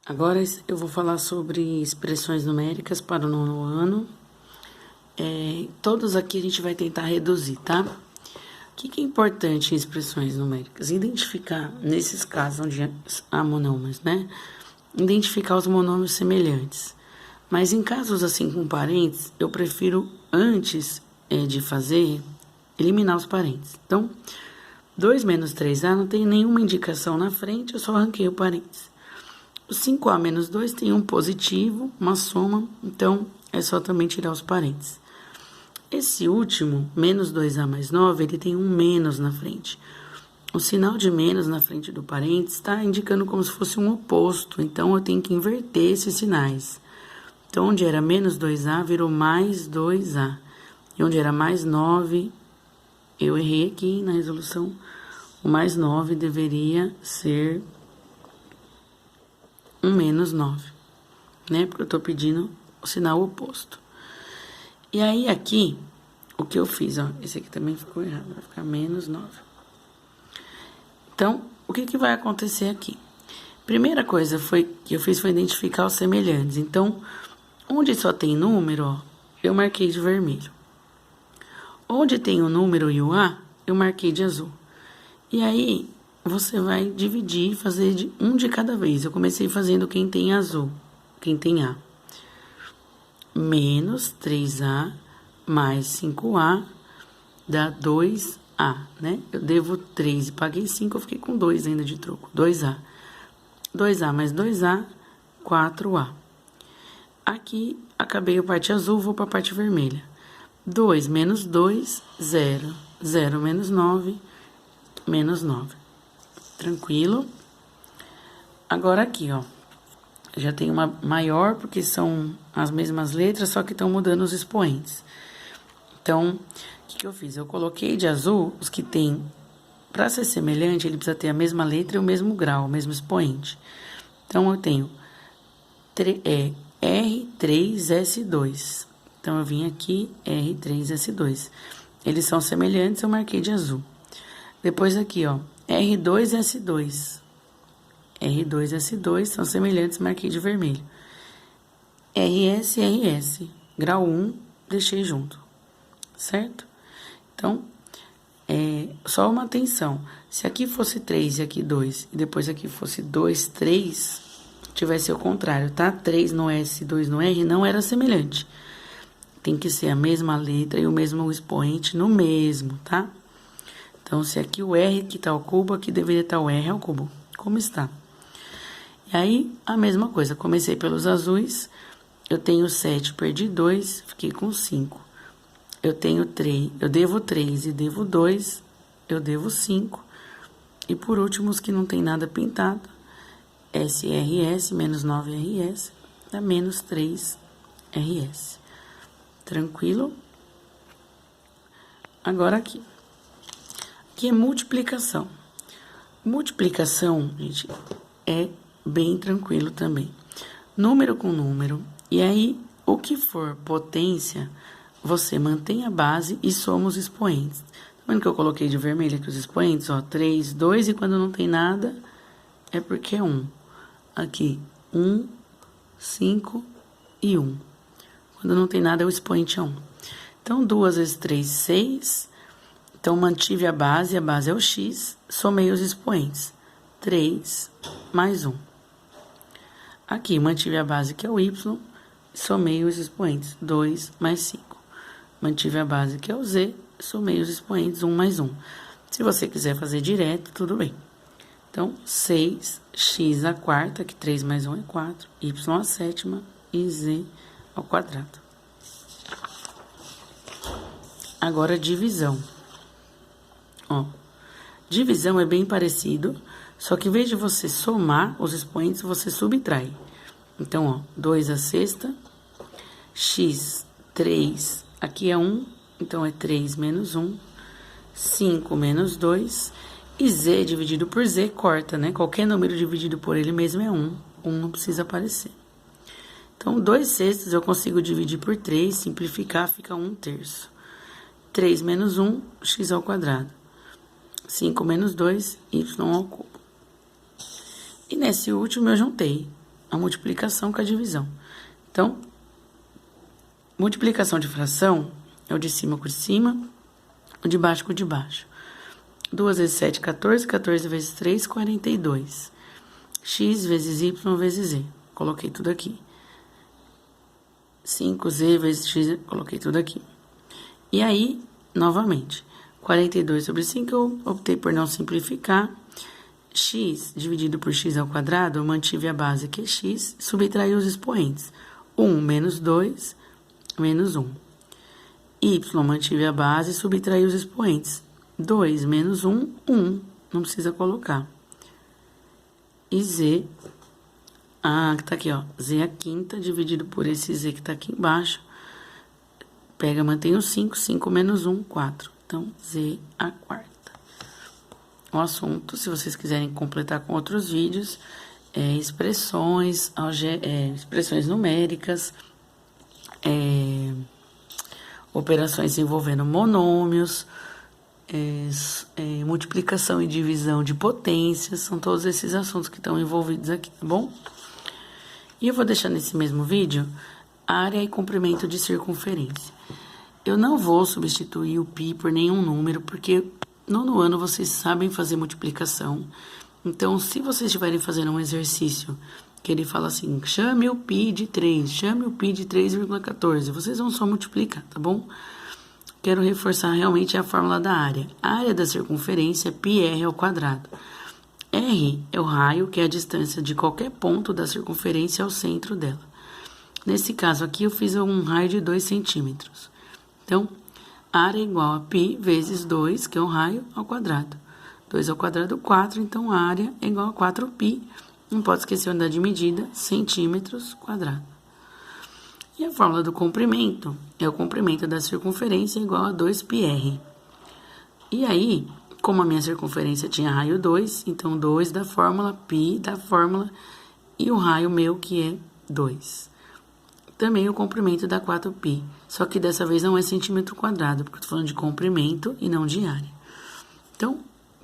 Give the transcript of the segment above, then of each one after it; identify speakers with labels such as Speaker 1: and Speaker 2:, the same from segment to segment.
Speaker 1: Agora eu vou falar sobre expressões numéricas para o 9º ano. Todos aqui a gente vai tentar reduzir, tá? O que é importante em expressões numéricas? Identificar, nesses casos onde há monômios, né? Identificar os monômios semelhantes. Mas em casos assim com parentes, eu prefiro, antes de fazer, eliminar os parentes. Então, 2 menos 3A não tem nenhuma indicação na frente, eu só arranquei o parênteses. O 5A menos 2 tem um positivo, uma soma, então é só também tirar os parênteses. Esse último, menos 2A mais 9, ele tem um menos na frente. O sinal de menos na frente do parênteses está indicando como se fosse um oposto, então eu tenho que inverter esses sinais. Então, onde era menos 2A, virou mais 2A. E onde era mais 9, eu errei aqui na resolução. O mais 9 deveria ser um menos 9, né? Porque eu tô pedindo o sinal oposto. E aí, aqui, o que eu fiz, ó, esse aqui também ficou errado, vai ficar menos 9. Então, o que vai acontecer aqui? Primeira coisa que eu fiz foi identificar os semelhantes. Então, onde só tem número, ó, eu marquei de vermelho. Onde tem o número e o A, eu marquei de azul. E aí, você vai dividir e fazer um de cada vez. Eu comecei fazendo quem tem azul, quem tem A. Menos 3A mais 5A dá 2A, né? Eu devo 3 e paguei 5, eu fiquei com 2 ainda de troco. 2A. 2A mais 2A, 4A. Aqui, acabei a parte azul, vou para a parte vermelha. 2 menos 2, 0. 0 menos 9, menos 9. Tranquilo? Agora aqui, ó. Já tem uma maior, porque são as mesmas letras, só que estão mudando os expoentes. Então, o que eu fiz? Eu coloquei de azul os que tem... Para ser semelhante, ele precisa ter a mesma letra e o mesmo grau, o mesmo expoente. Então, eu tenho R3S2. Então, eu vim aqui, R3S2. Eles são semelhantes, eu marquei de azul. Depois aqui, ó, R2S2. R2S2 são semelhantes, marquei de vermelho. RS. Grau 1, deixei junto. Certo? Então, só uma atenção. Se aqui fosse 3 e aqui 2, e depois aqui fosse 2, 3, tivesse o contrário, tá? 3 no S e 2 no R, não era semelhante. Tem que ser a mesma letra e o mesmo expoente no mesmo, tá? Então, se aqui o R que tá ao cubo, aqui deveria estar o R ao cubo. Como está? E aí, a mesma coisa. Comecei pelos azuis. Eu tenho 7, perdi 2, fiquei com 5. Eu tenho 3, eu devo 3 e devo 2, eu devo 5. E por último, os que não tem nada pintado, SRS, menos 9RS, dá menos 3RS. Tranquilo? Agora aqui. Aqui é multiplicação. Multiplicação, gente, é bem tranquilo também. Número com número. E aí, o que for potência, você mantém a base e soma os expoentes. Tá vendo que eu coloquei de vermelho aqui os expoentes? Ó, 3, 2 e quando não tem nada, é porque é 1. Aqui, 1, 5 e 1. Quando não tem nada, o expoente é 1. Então, 2 vezes 3, 6. Então, mantive a base é o x, somei os expoentes. 3 mais 1. Aqui, mantive a base, que é o y, somei os expoentes. 2 mais 5. Mantive a base, que é o z, somei os expoentes. 1 mais 1. Se você quiser fazer direto, tudo bem. Então, 6x à quarta, que 3 mais 1 é 4, y à sétima e z ao quadrado. Agora, divisão. Ó, divisão é bem parecido, só que em vez de você somar os expoentes, você subtrai. Então, ó, 2 à sexta, x, 3, aqui é 1, então é 3 menos 1, 5 menos 2, e z dividido por z corta, né? Qualquer número dividido por ele mesmo é 1, 1 não precisa aparecer. Então, 2 sextos eu consigo dividir por 3, simplificar, fica 1/3. 3 menos 1, x ao quadrado. 5 menos 2, y ao cubo. E nesse último eu juntei a multiplicação com a divisão. Então, multiplicação de fração é o de cima com o de cima, o de baixo com o de baixo. 2 vezes 7, 14. 14 vezes 3, 42. X vezes Y vezes Z. Coloquei tudo aqui. 5Z vezes X, coloquei tudo aqui. E aí, novamente, 42 sobre 5, eu optei por não simplificar. X dividido por x ao quadrado, eu mantive a base que é x, subtraí os expoentes. 1 menos 2, menos 1. Y mantive a base, subtraí os expoentes. 2 menos 1, 1. Não precisa colocar. E Z, que tá aqui, ó. Z a quinta, dividido por esse Z que tá aqui embaixo. Pega, mantém o 5. 5 menos 1, 4. Então, Z a quarta. O assunto, se vocês quiserem completar com outros vídeos, expressões numéricas, operações envolvendo monômios, multiplicação e divisão de potências, são todos esses assuntos que estão envolvidos aqui, tá bom? E eu vou deixar nesse mesmo vídeo área e comprimento de circunferência. Eu não vou substituir o π por nenhum número, porque no ano vocês sabem fazer multiplicação. Então, se vocês estiverem fazendo um exercício que ele fala assim, chame o π de 3, chame o π de 3,14, vocês vão só multiplicar, tá bom? Quero reforçar realmente a fórmula da área. A área da circunferência é πr ao quadrado. R é o raio, que é a distância de qualquer ponto da circunferência ao centro dela. Nesse caso aqui, eu fiz um raio de 2 centímetros. Então, área é igual a π vezes 2, que é o raio, ao quadrado. 2 ao quadrado, 4, então a área é igual a 4π. Não pode esquecer a unidade de medida, centímetros quadrados. E a fórmula do comprimento é o comprimento da circunferência igual a 2πr. E aí, como a minha circunferência tinha raio 2, então 2 da fórmula, π da fórmula, e o raio meu que é 2. Também o comprimento dá 4π, só que dessa vez não é centímetro quadrado, porque eu tô falando de comprimento e não de área. Então,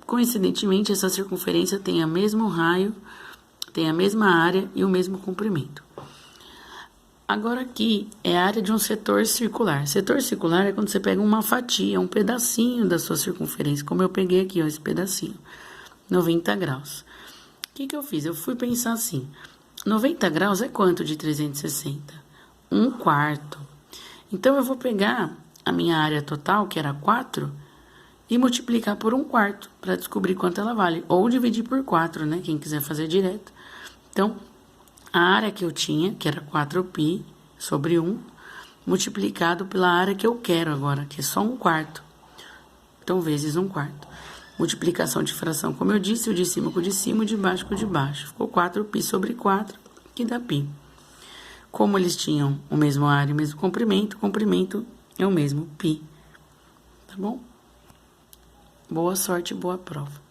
Speaker 1: coincidentemente, essa circunferência tem o mesmo raio, tem a mesma área e o mesmo comprimento. Agora aqui é a área de um setor circular. Setor circular é quando você pega uma fatia, um pedacinho da sua circunferência, como eu peguei aqui, ó, esse pedacinho, 90 graus. O que eu fiz? Eu fui pensar assim, 90 graus é quanto de 360? 1/4. Então, eu vou pegar a minha área total, que era 4, e multiplicar por 1/4, para descobrir quanto ela vale. Ou dividir por 4, né? Quem quiser fazer direto. Então, a área que eu tinha, que era 4π sobre 1, multiplicado pela área que eu quero agora, que é só 1/4. Então, vezes 1/4. Multiplicação de fração, como eu disse, o de cima com o de cima, o de baixo com o de baixo. Ficou 4π sobre 4, que dá π. Como eles tinham o mesmo área e o mesmo comprimento, o comprimento é o mesmo π. Tá bom? Boa sorte, boa prova.